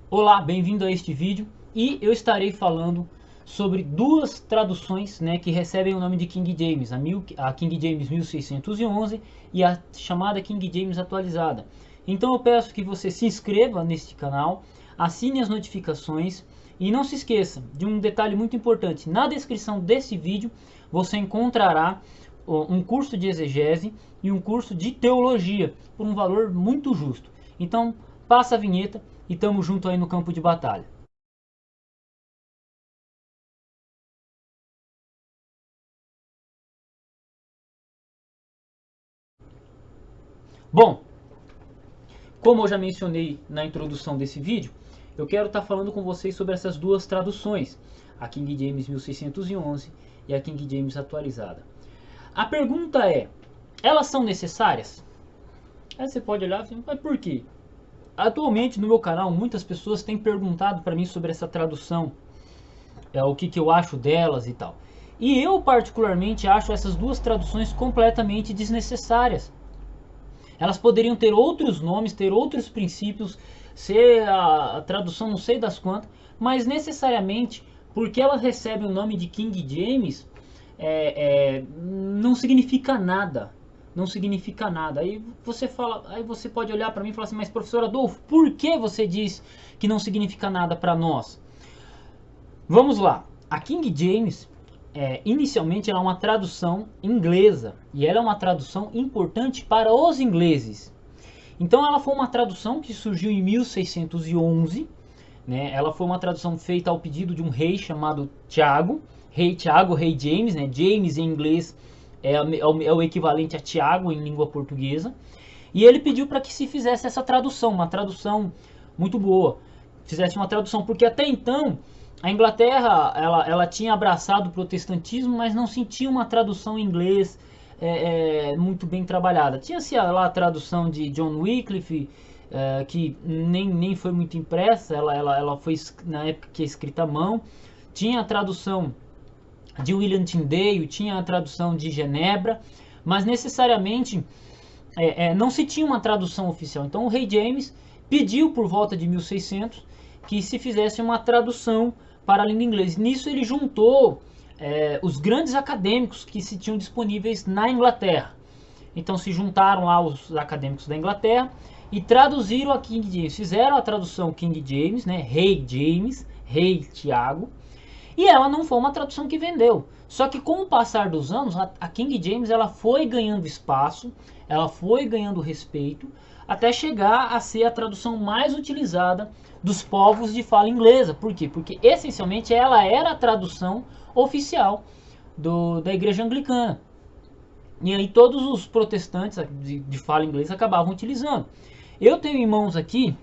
Olá, bem-vindo a este vídeo e eu estarei falando sobre duas traduções, né, que recebem o nome de King James, a King James 1611 e a chamada King James atualizada. Então eu peço que você se inscreva neste canal, assine as notificações e não se esqueça de um detalhe muito importante. Na descrição desse vídeo você encontrará um curso de exegese e um curso de teologia por um valor muito justo. Então passa a vinheta e tamo junto aí no campo de batalha. Bom, como eu já mencionei na introdução desse vídeo, eu quero estar falando com vocês sobre essas duas traduções, a King James 1611 e a King James atualizada. A pergunta é, elas são necessárias? Aí você pode olhar e falar, mas por quê? Atualmente no meu canal muitas pessoas têm perguntado para mim sobre essa tradução, o que eu acho delas e tal. E eu particularmente acho essas duas traduções completamente desnecessárias. Elas poderiam ter outros nomes, ter outros princípios, ser a tradução não sei das quantas, mas necessariamente porque elas recebem o nome de King James, não significa nada. Não significa nada. Aí você pode olhar para mim e falar assim, mas professor Adolfo, por que você diz que não significa nada para nós? Vamos lá. A King James, inicialmente, ela é uma tradução inglesa. E ela é uma tradução importante para os ingleses. Então ela foi uma tradução que surgiu em 1611. Né? Ela foi uma tradução feita ao pedido de um rei chamado Tiago. Rei Tiago, rei James. Né? James em inglês é o equivalente a Tiago em língua portuguesa. E ele pediu para que se fizesse essa tradução. Uma tradução muito boa. Fizesse uma tradução. Porque até então a Inglaterra ela tinha abraçado o protestantismo, mas não sentia uma tradução em inglês muito bem trabalhada. Tinha-se lá a tradução de John Wycliffe, que nem foi muito impressa, ela foi na época que é escrita à mão. Tinha a tradução de William Tyndale, tinha a tradução de Genebra, mas necessariamente não se tinha uma tradução oficial. Então o rei James pediu por volta de 1600 que se fizesse uma tradução para a língua inglesa. Nisso ele juntou os grandes acadêmicos que se tinham disponíveis na Inglaterra. Então se juntaram lá os acadêmicos da Inglaterra e traduziram a King James. Fizeram a tradução King James, né? Rei James, Rei Tiago. E ela não foi uma tradução que vendeu. Só que com o passar dos anos, a King James ela foi ganhando espaço, ela foi ganhando respeito, até chegar a ser a tradução mais utilizada dos povos de fala inglesa. Por quê? Porque essencialmente ela era a tradução oficial da igreja anglicana. E aí todos os protestantes de fala inglesa acabavam utilizando. Eu tenho em mãos aqui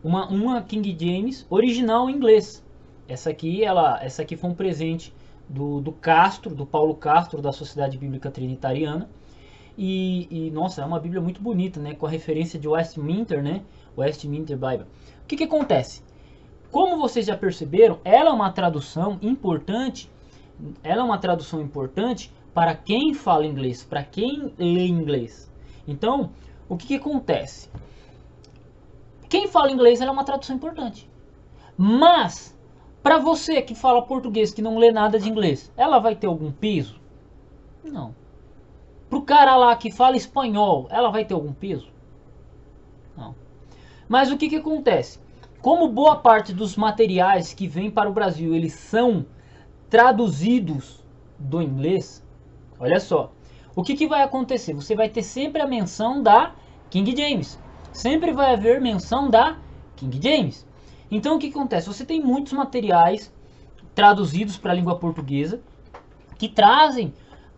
uma King James original em inglês. Essa aqui foi um presente do Castro, do Paulo Castro, da Sociedade Bíblica Trinitariana. Nossa, é uma Bíblia muito bonita, né? Com a referência de Westminster, né? Westminster Bible. O que acontece? Como vocês já perceberam, ela é uma tradução importante. Ela é uma tradução importante para quem fala inglês, para quem lê inglês. Então, o que acontece? Quem fala inglês, ela é uma tradução importante. Mas, para você que fala português, que não lê nada de inglês, ela vai ter algum peso? Não. Pro cara lá que fala espanhol, ela vai ter algum peso? Não. Mas o que acontece? Como boa parte dos materiais que vêm para o Brasil, eles são traduzidos do inglês, olha só, o que vai acontecer? Você vai ter sempre a menção da King James. Sempre vai haver menção da King James. Então o que acontece? Você tem muitos materiais traduzidos para a língua portuguesa que trazem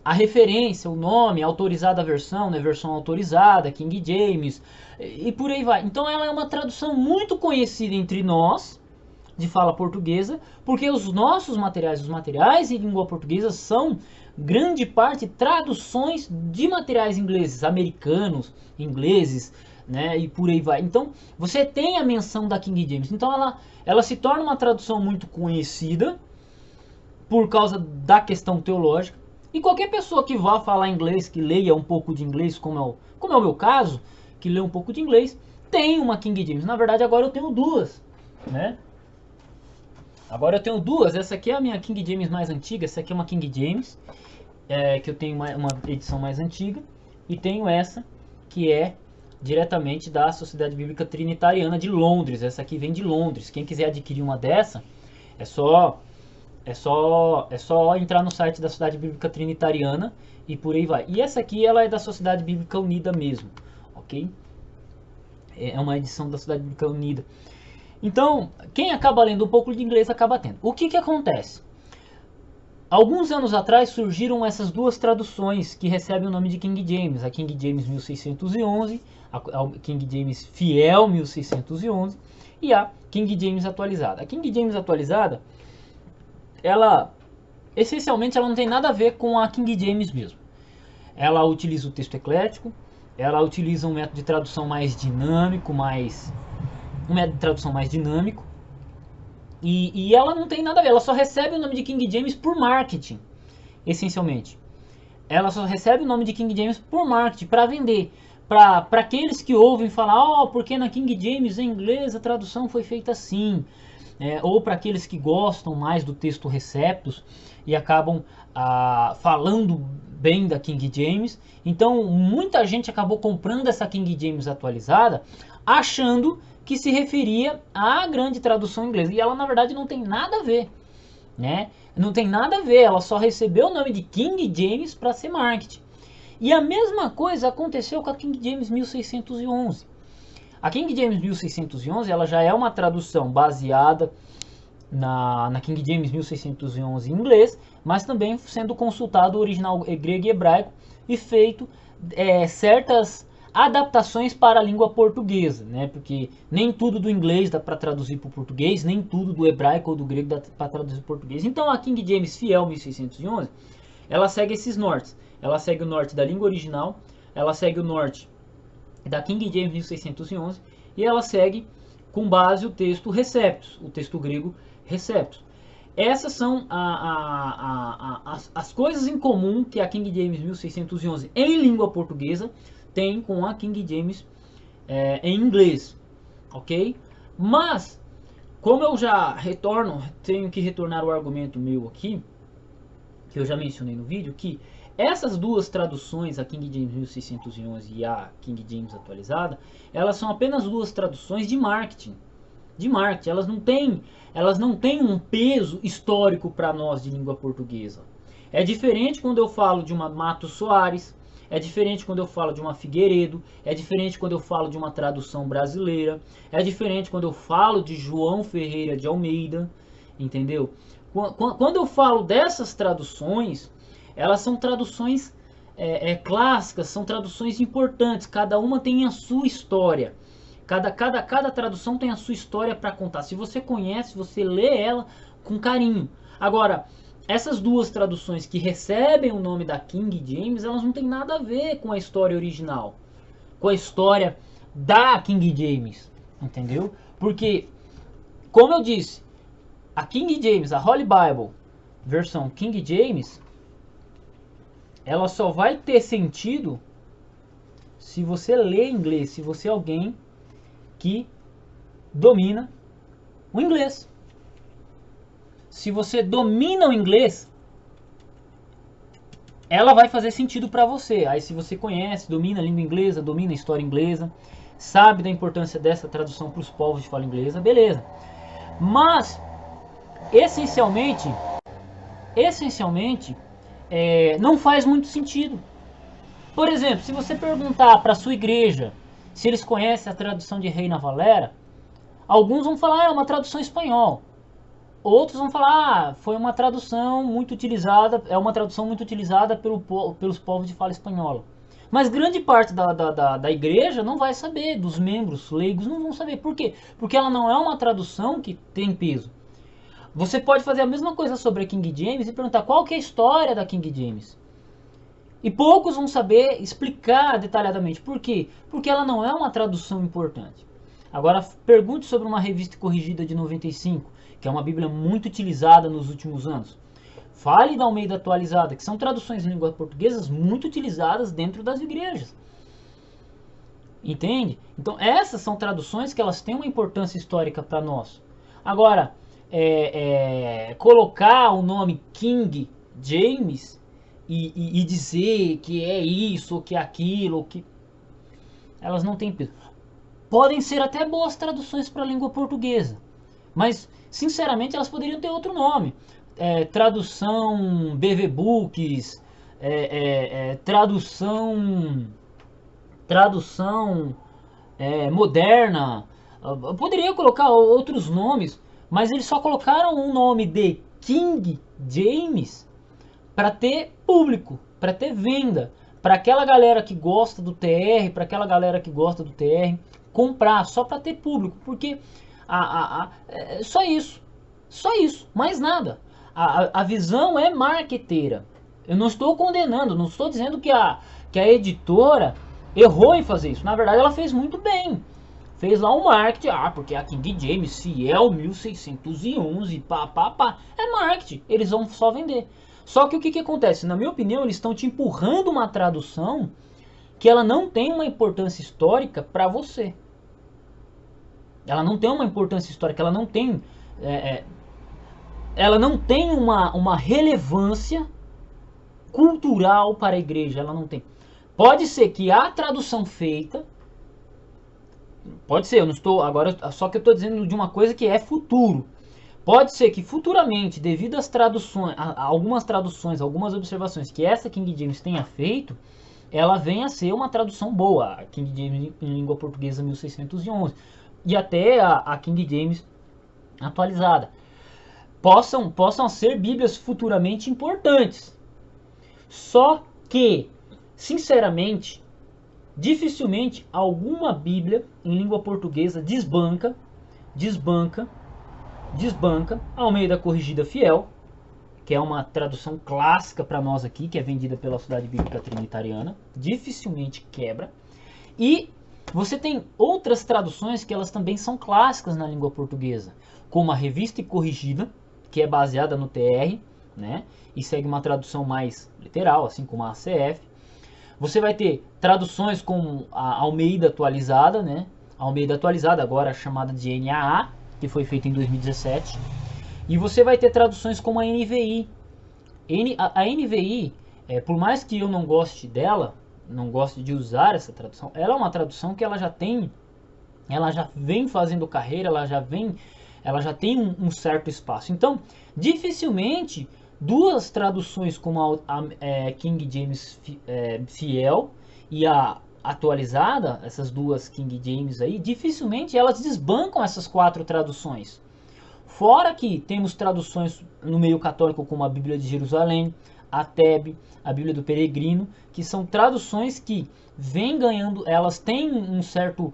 a referência, o nome, a autorizada versão, né, versão autorizada, King James, e por aí vai. Então ela é uma tradução muito conhecida entre nós, de fala portuguesa, porque os nossos materiais, os materiais em língua portuguesa são, grande parte, traduções de materiais ingleses, americanos, ingleses, né, e por aí vai. Então você tem a menção da King James. Então ela se torna uma tradução muito conhecida por causa da questão teológica. E qualquer pessoa que vá falar inglês, que leia um pouco de inglês, como é o meu caso, que lê um pouco de inglês, tem uma King James. Na verdade, agora eu tenho duas, né? Agora eu tenho duas. Essa aqui é a minha King James mais antiga. Essa aqui é uma King James, que eu tenho uma edição mais antiga. E tenho essa, que é diretamente da Sociedade Bíblica Trinitariana de Londres. Essa aqui vem de Londres. Quem quiser adquirir uma dessa, é só entrar no site da Sociedade Bíblica Trinitariana e por aí vai. E essa aqui ela é da Sociedade Bíblica Unida mesmo, ok? É uma edição da Sociedade Bíblica Unida. Então, quem acaba lendo um pouco de inglês acaba tendo. O que acontece? Alguns anos atrás surgiram essas duas traduções que recebem o nome de King James. A King James 1611, a King James Fiel 1611 e a King James atualizada. A King James atualizada, ela essencialmente ela não tem nada a ver com a King James mesmo. Ela utiliza o texto eclético, ela utiliza um método de tradução mais dinâmico, e ela não tem nada a ver, ela só recebe o nome de King James por marketing, essencialmente. Ela só recebe o nome de King James por marketing, para vender. Para aqueles que ouvem falar, porque na King James em inglês a tradução foi feita assim. Ou para aqueles que gostam mais do texto Receptus e acabam falando bem da King James. Então muita gente acabou comprando essa King James atualizada, achando que se referia à grande tradução inglesa. E ela na verdade não tem nada a ver, né? Não tem nada a ver, ela só recebeu o nome de King James para ser marketing. E a mesma coisa aconteceu com a King James 1611. A King James 1611 ela já é uma tradução baseada na King James 1611 em inglês, mas também sendo consultado o original grego e hebraico e feito certas adaptações para a língua portuguesa, né? Porque nem tudo do inglês dá para traduzir para o português, nem tudo do hebraico ou do grego dá para traduzir para o português. Então a King James Fiel 1611, ela segue esses nortes. Ela segue o norte da língua original, ela segue o norte da King James 1611 e ela segue com base o texto Receptus, o texto grego Receptus. Essas são as coisas em comum que a King James 1611 em língua portuguesa tem com a King James em inglês, ok? Mas, como eu já tenho que retornar o argumento meu aqui, que eu já mencionei no vídeo, que essas duas traduções, a King James 1611 e a King James atualizada, elas são apenas duas traduções de marketing. Elas não têm um peso histórico para nós de língua portuguesa. É diferente quando eu falo de uma Matos Soares, é diferente quando eu falo de uma Figueiredo, é diferente quando eu falo de uma tradução brasileira, é diferente quando eu falo de João Ferreira de Almeida, entendeu? Quando eu falo dessas traduções, elas são traduções clássicas, são traduções importantes, cada uma tem a sua história. Cada tradução tem a sua história para contar. Se você conhece, você lê ela com carinho. Agora, essas duas traduções que recebem o nome da King James, elas não têm nada a ver com a história original, com a história da King James, entendeu? Porque, como eu disse, a King James, a Holy Bible, versão King James, ela só vai ter sentido se você lê inglês, se você é alguém que domina o inglês. Se você domina o inglês, ela vai fazer sentido para você. Aí se você conhece, domina a língua inglesa, domina a história inglesa, sabe da importância dessa tradução para os povos de fala inglesa, beleza. Mas, essencialmente, não faz muito sentido. Por exemplo, se você perguntar para a sua igreja se eles conhecem a tradução de Reina Valera, alguns vão falar, é uma tradução em espanhol. Outros vão falar, foi uma tradução muito utilizada, pelos povos de fala espanhola. Mas grande parte da igreja não vai saber, dos membros leigos não vão saber. Por quê? Porque ela não é uma tradução que tem peso. Você pode fazer a mesma coisa sobre a King James e perguntar qual que é a história da King James. E poucos vão saber explicar detalhadamente. Por quê? Porque ela não é uma tradução importante. Agora, pergunte sobre uma revista corrigida de 95, que é uma Bíblia muito utilizada nos últimos anos. Fale da Almeida atualizada, que são traduções em língua portuguesa muito utilizadas dentro das igrejas. Entende? Então essas são traduções que elas têm uma importância histórica para nós. Agora, colocar o nome King James e dizer que é isso, ou que é aquilo, ou que... elas não têm peso. Podem ser até boas traduções para a língua portuguesa, mas sinceramente elas poderiam ter outro nome. Tradução BV Books, tradução moderna. Poderia colocar outros nomes, mas eles só colocaram um nome de King James para ter público, para ter venda, para aquela galera que gosta do TR, para aquela galera que gosta do TR comprar, só para ter público, porque só isso, mais nada. A visão é marqueteira. Eu não estou condenando, não estou dizendo que a editora errou em fazer isso. Na verdade, ela fez muito bem. Fez lá um marketing, porque a King James Fiel 1611, pá. É marketing, eles vão só vender. Só que o que acontece? Na minha opinião, eles estão te empurrando uma tradução que ela não tem uma importância histórica para você. Ela não tem uma importância histórica, ela não tem uma relevância cultural para a igreja, ela não tem. Pode ser que a tradução feita, pode ser, eu não estou agora, só que eu estou dizendo de uma coisa que é futuro. Pode ser que futuramente, devido às traduções, a algumas traduções, algumas observações que essa King James tenha feito, ela venha a ser uma tradução boa, a King James em língua portuguesa 1611, e até a King James atualizada. Possam ser bíblias futuramente importantes. Só que, sinceramente, dificilmente alguma bíblia em língua portuguesa desbanca a Almeida Corrigida Fiel, que é uma tradução clássica para nós aqui, que é vendida pela Sociedade Bíblica Trinitariana, dificilmente quebra. E você tem outras traduções que elas também são clássicas na língua portuguesa, como a Revista e Corrigida, que é baseada no TR, né, e segue uma tradução mais literal, assim como a ACF. Você vai ter traduções como a Almeida Atualizada, né, a Almeida Atualizada, agora chamada de NAA, que foi feita em 2017. E você vai ter traduções como a NVI. A NVI, por mais que eu não goste dela, não goste de usar essa tradução, ela é uma tradução que ela já vem fazendo carreira, ela já tem um certo espaço. Então, dificilmente duas traduções como a King James Fiel e a atualizada, essas duas King James aí, dificilmente elas desbancam essas quatro traduções. Fora que temos traduções no meio católico como a Bíblia de Jerusalém, a Tebe, a Bíblia do Peregrino, que são traduções que vêm ganhando, elas têm um certo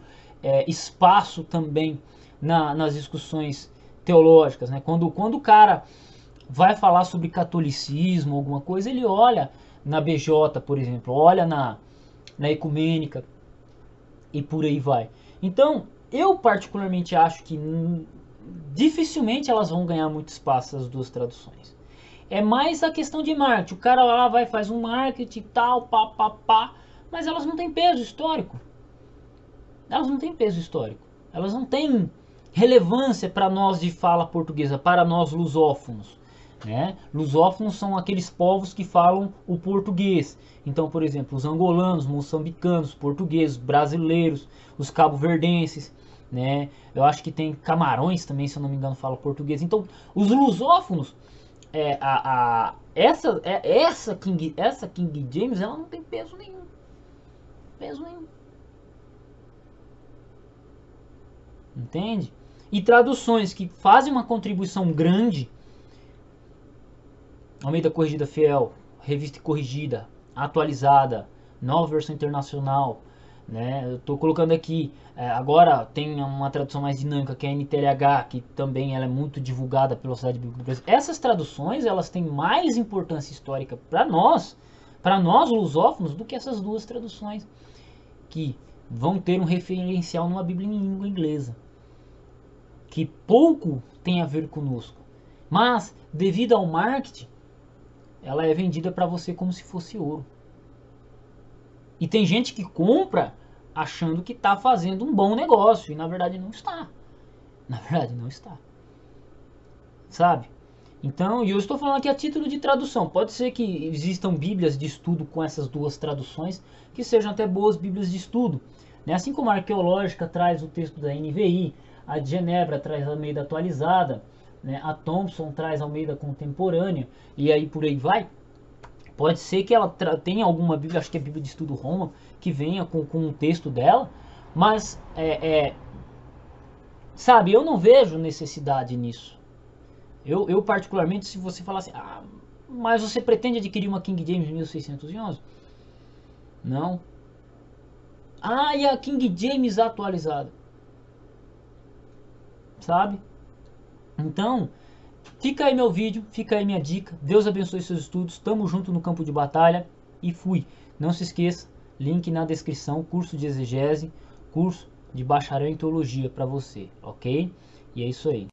espaço também nas discussões teológicas, né? Quando o cara vai falar sobre catolicismo, alguma coisa, ele olha na BJ, por exemplo, olha na ecumênica e por aí vai. Então, eu particularmente acho que dificilmente elas vão ganhar muito espaço, as duas traduções. É mais a questão de marketing. O cara lá vai, faz um marketing e tal, mas elas não têm peso histórico. Elas não têm peso histórico. Elas não têm relevância para nós de fala portuguesa, para nós lusófonos. Né? Lusófonos são aqueles povos que falam o português. Então, por exemplo, os angolanos, moçambicanos, portugueses, brasileiros, os cabo-verdenses, né? Eu acho que tem Camarões também, se eu não me engano, falam português. Então, os lusófonos, essa King James, ela não tem peso nenhum. Entende? E traduções que fazem uma contribuição grande, Almeida Corrigida Fiel, Revista Corrigida, Atualizada, Nova Versão Internacional, né? Eu estou colocando aqui, agora tem uma tradução mais dinâmica que é a NTLH, que também ela é muito divulgada pela Sociedade Bíblica do Brasil. Essas traduções, elas têm mais importância histórica para nós lusófonos, do que essas duas traduções, que vão ter um referencial numa Bíblia em língua inglesa, que pouco tem a ver conosco, mas devido ao marketing, ela é vendida para você como se fosse ouro. E tem gente que compra achando que está fazendo um bom negócio e na verdade não está. Na verdade não está. Sabe? Então, e eu estou falando aqui a título de tradução. Pode ser que existam bíblias de estudo com essas duas traduções, que sejam até boas bíblias de estudo. Né? Assim como a arqueológica traz o texto da NVI, a de Genebra traz a Almeida atualizada, né? A Thompson traz a Almeida contemporânea, e aí por aí vai. Pode ser que ela tenha alguma bíblia, acho que é a Bíblia de Estudo Roma, que venha com o texto dela, mas, sabe, eu não vejo necessidade nisso. Eu particularmente, se você falar assim, mas você pretende adquirir uma King James 1611? Não. E a King James atualizada? Sabe? Então, fica aí meu vídeo, fica aí minha dica. Deus abençoe seus estudos. Tamo junto no campo de batalha e fui. Não se esqueça, link na descrição, curso de exegese, curso de bacharel em teologia para você, ok? E é isso aí.